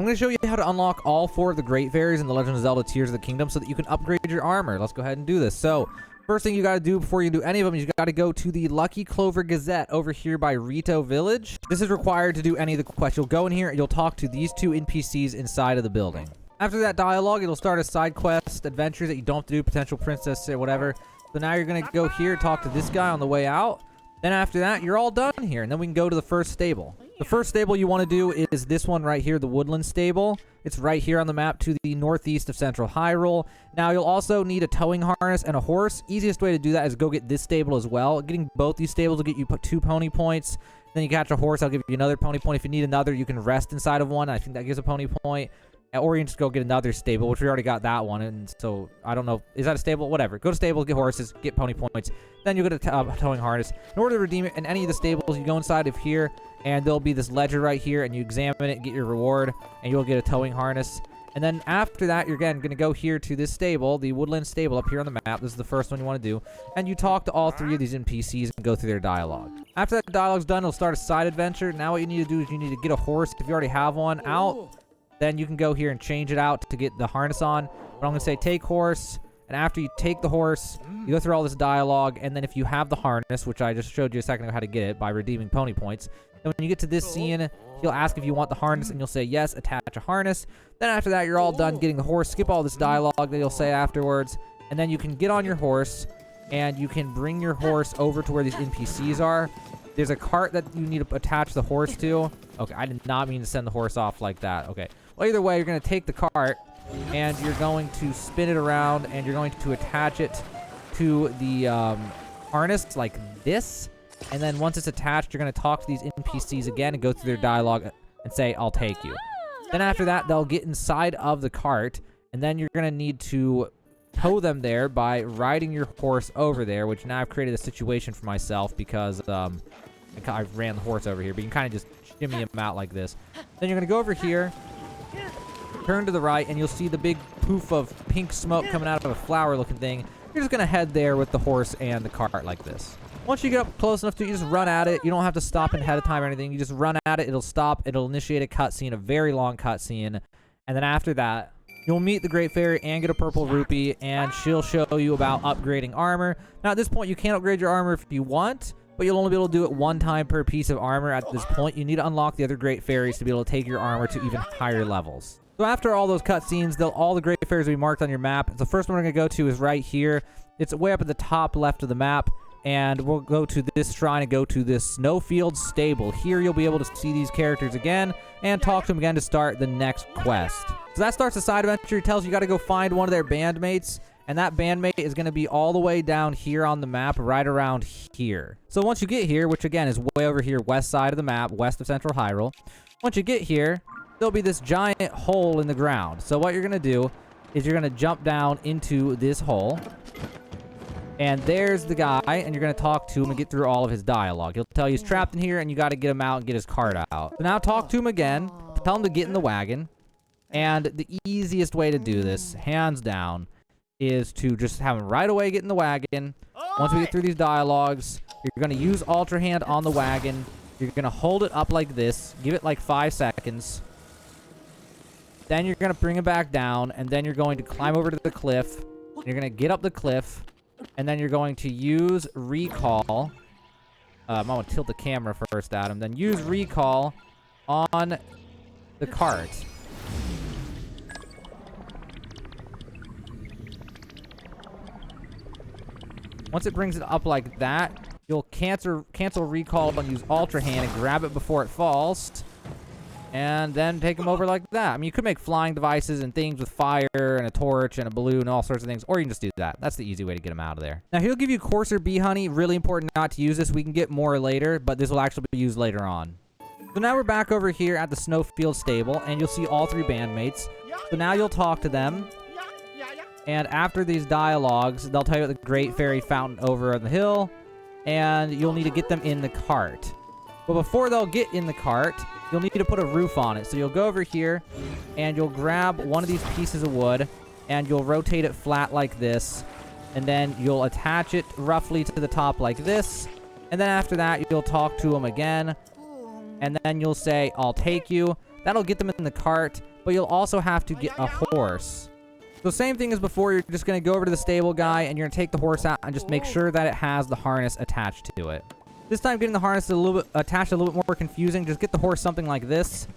I'm going to show you how to unlock all 4 of the Great Fairies in The Legend of Zelda Tears of the Kingdom so that you can upgrade your armor. Let's go ahead and do this. So, first thing you got to do before you do any of them is you got to go to the Lucky Clover Gazette over here by Rito Village. This is required to do any of the quests. You'll go in here and you'll talk to these 2 NPCs inside of the building. After that dialogue, it'll start a side quest, adventures that you don't have to do, potential princess or whatever. So now you're going to go here, talk to this guy on the way out. Then after that, you're all done here, and then we can go to the first stable. The first stable you want to do is this one right here, the Woodland Stable. It's right here on the map to the northeast of Central Hyrule. Now, you'll also need a towing harness and a horse. Easiest way to do that is go get this stable as well. Getting both these stables will get you 2 pony points. Then you catch a horse, I'll give you another pony point. If you need another, you can rest inside of one. I think that gives a pony point. Or you can just go get another stable, which we already got that one. And so, I don't know. Is that a stable? Whatever. Go to stable, get horses, get pony points. Then you'll get a towing harness. In order to redeem it in any of the stables, you go inside of here, and there'll be this ledger right here, and you examine it, get your reward, and you'll get a towing harness. And then after that, you're, again, going to go here to this stable, the Woodland Stable up here on the map. This is the first one you want to do. And you talk to all 3 of these NPCs and go through their dialogue. After that dialogue's done, it'll start a side adventure. Now what you need to do is you need to get a horse. If you already have one out, then you can go here and change it out to get the harness on. But I'm going to say take horse. And after you take the horse, you go through all this dialogue. And then if you have the harness, which I just showed you a second ago how to get it by redeeming pony points. Then when you get to this scene, he'll ask if you want the harness. And you'll say yes, attach a harness. Then after that, you're all done getting the horse. Skip all this dialogue that you'll say afterwards. And then you can get on your horse. And you can bring your horse over to where these NPCs are. There's a cart that you need to attach the horse to. Okay, I did not mean to send the horse off like that. Okay. Well, either way, you're going to take the cart, and you're going to spin it around, and you're going to attach it to the harness like this. And then once it's attached, you're going to talk to these NPCs again and go through their dialogue and say, I'll take you. Then after that, they'll get inside of the cart, and then you're going to need to tow them there by riding your horse over there, which now I've created a situation for myself because I ran the horse over here, but you can kind of just shimmy him out like this. Then you're going to go over here, turn to the right, and you'll see the big poof of pink smoke coming out of a flower-looking thing. You're just going to head there with the horse and the cart like this. Once you get up close enough to it, you just run at it. You don't have to stop ahead of time or anything. You just run at it. It'll stop. It'll initiate a cutscene, a very long cutscene. And then after that, you'll meet the Great Fairy and get a purple rupee, and she'll show you about upgrading armor. Now, at this point, you can upgrade your armor if you want, but you'll only be able to do it 1 time per piece of armor at this point. You need to unlock the other Great Fairies to be able to take your armor to even higher levels. So after all those cutscenes, all the Great Fairies will be marked on your map. The first one we're going to go to is right here. It's way up at the top left of the map. And we'll go to this shrine and go to this Snowfield Stable. Here you'll be able to see these characters again and talk to them again to start the next quest. So that starts the side adventure. It tells you got to go find one of their bandmates. And that bandmate is going to be all the way down here on the map, right around here. So once you get here, which again is way over here, west side of the map, west of Central Hyrule. Once you get here, there'll be this giant hole in the ground. So what you're going to do is you're going to jump down into this hole. And there's the guy, and you're going to talk to him and get through all of his dialogue. He'll tell you he's trapped in here, and you got to get him out and get his cart out. So now talk to him again. Tell him to get in the wagon. And the easiest way to do this, hands down, is to just have him right away get in the wagon. Once we get through these dialogues, you're going to use Ultra Hand on the wagon. You're going to hold it up like this. Give it like 5 seconds. Then you're going to bring it back down, and then you're going to climb over to the cliff. You're going to get up the cliff. And then you're going to use recall. I'm going to tilt the camera first at him. Then use recall on the cart. Once it brings it up like that, you'll cancel recall and use Ultra Hand and grab it before it falls. And then take them over like that. I mean, you could make flying devices and things with fire and a torch and a balloon and all sorts of things. Or you can just do that. That's the easy way to get them out of there. Now, he'll give you coarser bee honey. Really important not to use this. We can get more later, but this will actually be used later on. So now we're back over here at the Snowfield Stable, and you'll see all 3 bandmates. So now you'll talk to them. And after these dialogues, they'll tell you about the Great Fairy Fountain over on the hill. And you'll need to get them in the cart. But before they'll get in the cart, you'll need to put a roof on it. So you'll go over here, and you'll grab one of these pieces of wood, and you'll rotate it flat like this. And then you'll attach it roughly to the top like this. And then after that, you'll talk to them again. And then you'll say, I'll take you. That'll get them in the cart. but you'll also have to get a horse. So same thing as before, you're just going to go over to the stable guy, and you're going to take the horse out and just make sure that it has the harness attached to it. This time getting the harness a little bit attached a little bit more confusing. Just get the horse something like this,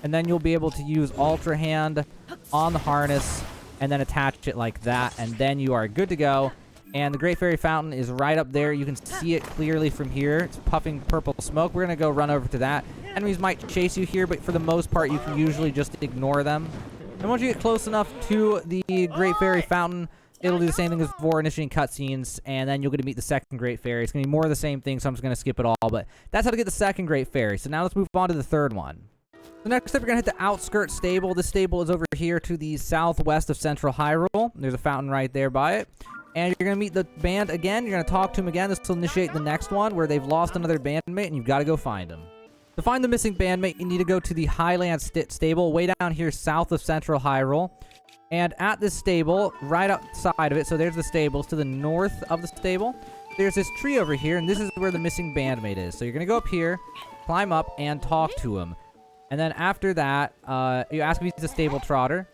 and then you'll be able to use Ultra Hand on the harness and then attach it like that, and then you are good to go. And the Great Fairy Fountain is right up there. You can see it clearly from here. It's puffing purple smoke. We're going to go run over to that. Enemies might chase you here, but for the most part, you can usually just ignore them. And once you get close enough to the Great Fairy Fountain, it'll do the same thing as before, initiating cutscenes, and then you'll get to meet the second Great Fairy. It's going to be more of the same thing, so I'm just going to skip it all, but that's how to get the second Great Fairy. So now let's move on to the third one. The next step, we're going to hit the Outskirts Stable. This stable is over here to the southwest of Central Hyrule. There's a fountain right there by it. And you're going to meet the band again. You're going to talk to them again. This will initiate the next one, where they've lost another bandmate, and you've got to go find them. To find the missing bandmate, you need to go to the Highland Stable, way down here south of Central Hyrule. And at this stable, right outside of it, so there's the stables, to the north of the stable, there's this tree over here, and this is where the missing bandmate is. So you're going to go up here, climb up, and talk to him. And then after that, you ask if he's a stable trotter.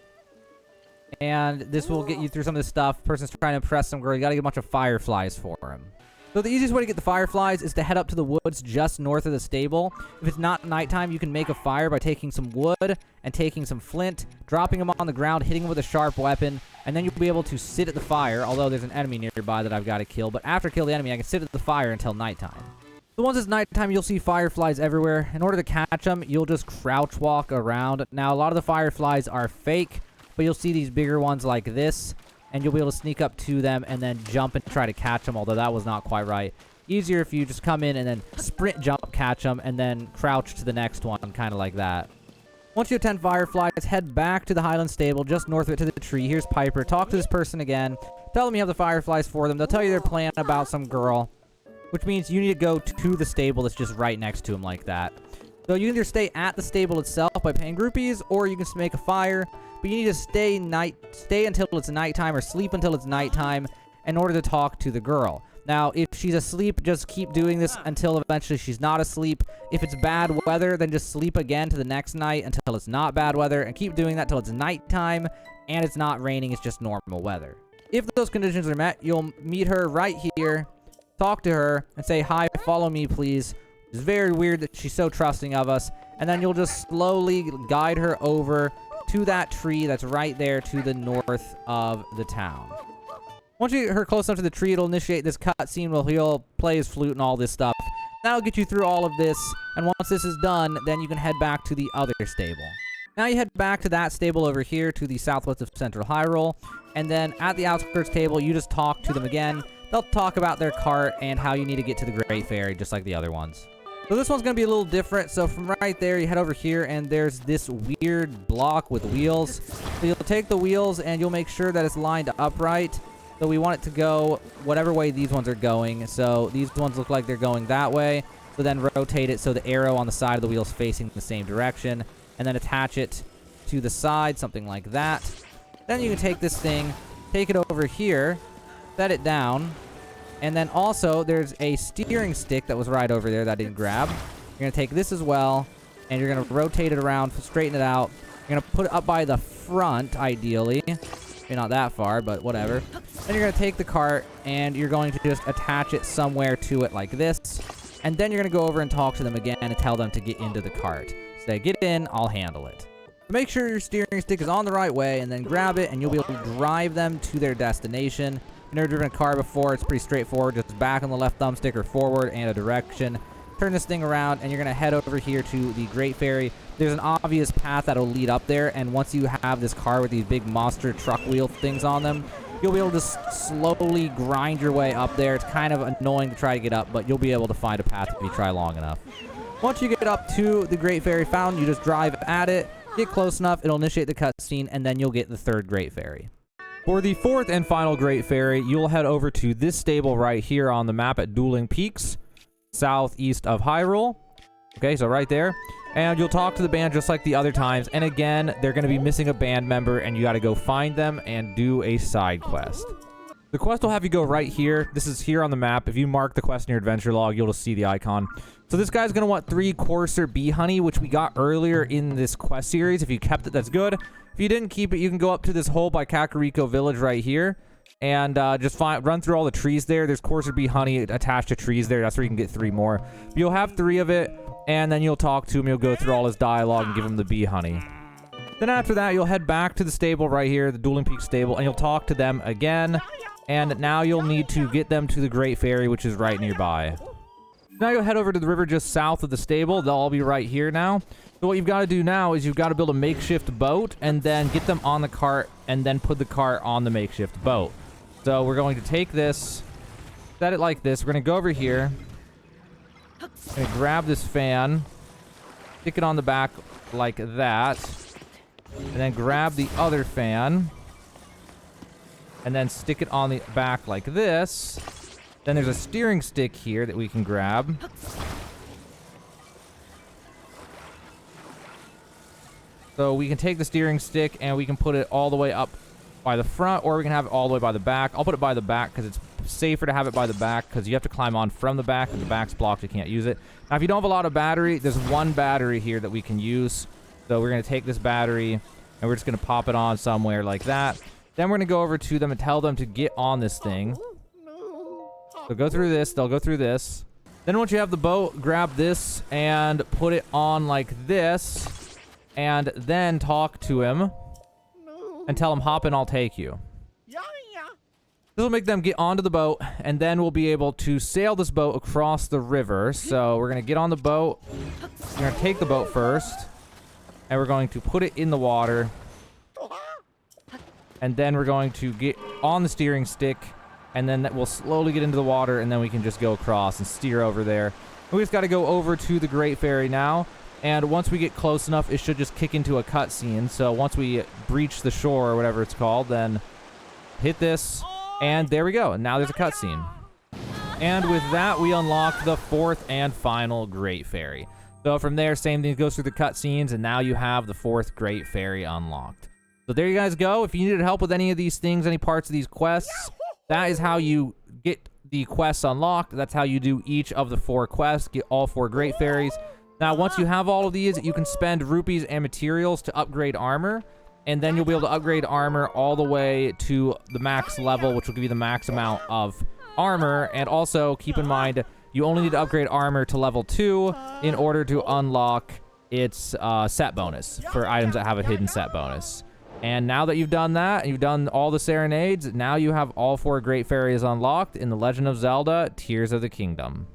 And this will get you through some of this stuff. Person's trying to impress some girl. You got to get a bunch of fireflies for him. So the easiest way to get the fireflies is to head up to the woods just north of the stable. If it's not nighttime, you can make a fire by taking some wood and taking some flint, dropping them on the ground, hitting them with a sharp weapon, and then you'll be able to sit at the fire, although there's an enemy nearby that I've got to kill. But after I kill the enemy, I can sit at the fire until nighttime. So once it's nighttime, you'll see fireflies everywhere. In order to catch them, you'll just crouch walk around. Now, a lot of the fireflies are fake, but you'll see these bigger ones like this, and you'll be able to sneak up to them and then jump and try to catch them, although that was not quite right. Easier if you just come in and then sprint jump, catch them, and then crouch to the next one, kind of like that. Once you have 10 fireflies, head back to the Highland Stable, just north of it to the tree. Here's Piper. Talk to this person again. Tell them you have the fireflies for them. They'll tell you their plan about some girl, which means you need to go to the stable that's just right next to him like that. So you can either stay at the stable itself by paying groupies, or you can make a fire. But you need to stay until it's nighttime, or sleep until it's nighttime in order to talk to the girl. Now, if she's asleep, just keep doing this until eventually she's not asleep. If it's bad weather, then just sleep again to the next night until it's not bad weather, and keep doing that till it's nighttime and it's not raining, it's just normal weather. If those conditions are met, you'll meet her right here, talk to her, and say, "Hi, follow me, please." It's very weird that she's so trusting of us. And then you'll just slowly guide her over to that tree that's right there to the north of the town. Once you get her close enough to the tree, it'll initiate this cutscene where he'll play his flute and all this stuff. That'll get you through all of this, and once this is done, then you can head back to the other stable. Now you head back to that stable over here to the southwest of Central Hyrule, and then at the Outskirts Table, you just talk to them again. They'll talk about their cart and how you need to get to the Great Fairy, just like the other ones. So this one's going to be a little different. So from right there, you head over here, and there's this weird block with wheels. So you'll take the wheels, and you'll make sure that it's lined upright. So we want it to go whatever way these ones are going. So these ones look like they're going that way. So then rotate it so the arrow on the side of the wheel is facing the same direction. And then attach it to the side, something like that. Then you can take this thing, take it over here, set it down. And then also, there's a steering stick that was right over there that I didn't grab. You're going to take this as well, and you're going to rotate it around, straighten it out. You're going to put it up by the front, ideally. Maybe not that far, but whatever. Then you're going to take the cart, and you're going to just attach it somewhere to it like this. And then you're going to go over and talk to them again and tell them to get into the cart. Say, "Get in, I'll handle it." Make sure your steering stick is on the right way, and then grab it, and you'll be able to drive them to their destination. I've never driven a car before. It's pretty straightforward. Just back on the left thumbstick or forward and a direction. Turn this thing around, and you're going to head over here to the Great Fairy. There's an obvious path that'll lead up there, and once you have this car with these big monster truck wheel things on them, you'll be able to slowly grind your way up there. It's kind of annoying to try to get up, but you'll be able to find a path if you try long enough. Once you get up to the Great Fairy Fountain, you just drive at it, get close enough, it'll initiate the cutscene, and then you'll get the third Great Fairy. For the fourth and final Great Fairy, you'll head over to this stable right here on the map at Dueling Peaks, southeast of Hyrule. Okay, so right there. And you'll talk to the band just like the other times. And again, they're going to be missing a band member, and you got to go find them and do a side quest. The quest will have you go right here. This is here on the map. If you mark the quest in your adventure log, you'll just see the icon. So this guy's going to want 3 coarser bee honey, which we got earlier in this quest series. If you kept it, that's good. If you didn't keep it, you can go up to this hole by Kakariko Village right here. And just run through all the trees there. There's coarser bee honey attached to trees there. That's where you can get 3 more. But you'll have 3 of it, and then you'll talk to him. You'll go through all his dialogue and give him the bee honey. Then after that, you'll head back to the stable right here, the Dueling Peak Stable, and you'll talk to them again. And now you'll need to get them to the Great Fairy, which is right nearby. Now you'll head over to the river just south of the stable. They'll all be right here now. So what you've got to do now is you've got to build a makeshift boat and then get them on the cart and then put the cart on the makeshift boat. So we're going to take this, set it like this. We're going to go over here. We're going to grab this fan, stick it on the back like that, and then grab the other fan, and then stick it on the back like this. Then there's a steering stick here that we can grab. So we can take the steering stick and we can put it all the way up by the front, or we can have it all the way by the back. I'll put it by the back because it's safer to have it by the back, because you have to climb on from the back, and the back's blocked. You can't use it. Now, if you don't have a lot of battery, there's 1 battery here that we can use. So we're going to take this battery, and we're just going to pop it on somewhere like that. Then we're going to go over to them and tell them to get on this thing. So go through this. They'll go through this. Then once you have the boat, grab this and put it on like this, and then talk to him and tell him, hop in, I'll take you. This will make them get onto the boat, and then we'll be able to sail this boat across the river. So we're going to get on the boat. We're going to take the boat first, and we're going to put it in the water. And then we're going to get on the steering stick, and then we'll slowly get into the water, and then we can just go across and steer over there. We just got to go over to the Great Fairy now. And once we get close enough, it should just kick into a cutscene. So once we breach the shore, or whatever it's called, then hit this, and there we go. And now there's a cutscene. And with that, we unlock the 4th and final Great Fairy. So from there, same thing goes through the cutscenes, and now you have the 4th Great Fairy unlocked. So there you guys go. If you needed help with any of these things, any parts of these quests, that is how you get the quests unlocked. That's how you do each of the 4 quests, get all 4 Great Fairies. Now, once you have all of these, you can spend rupees and materials to upgrade armor, and then you'll be able to upgrade armor all the way to the max level, which will give you the max amount of armor. And also, keep in mind, you only need to upgrade armor to level 2 in order to unlock its set bonus for items that have a hidden set bonus. And now that you've done that, and you've done all the serenades, now you have all 4 Great Fairies unlocked in The Legend of Zelda: Tears of the Kingdom.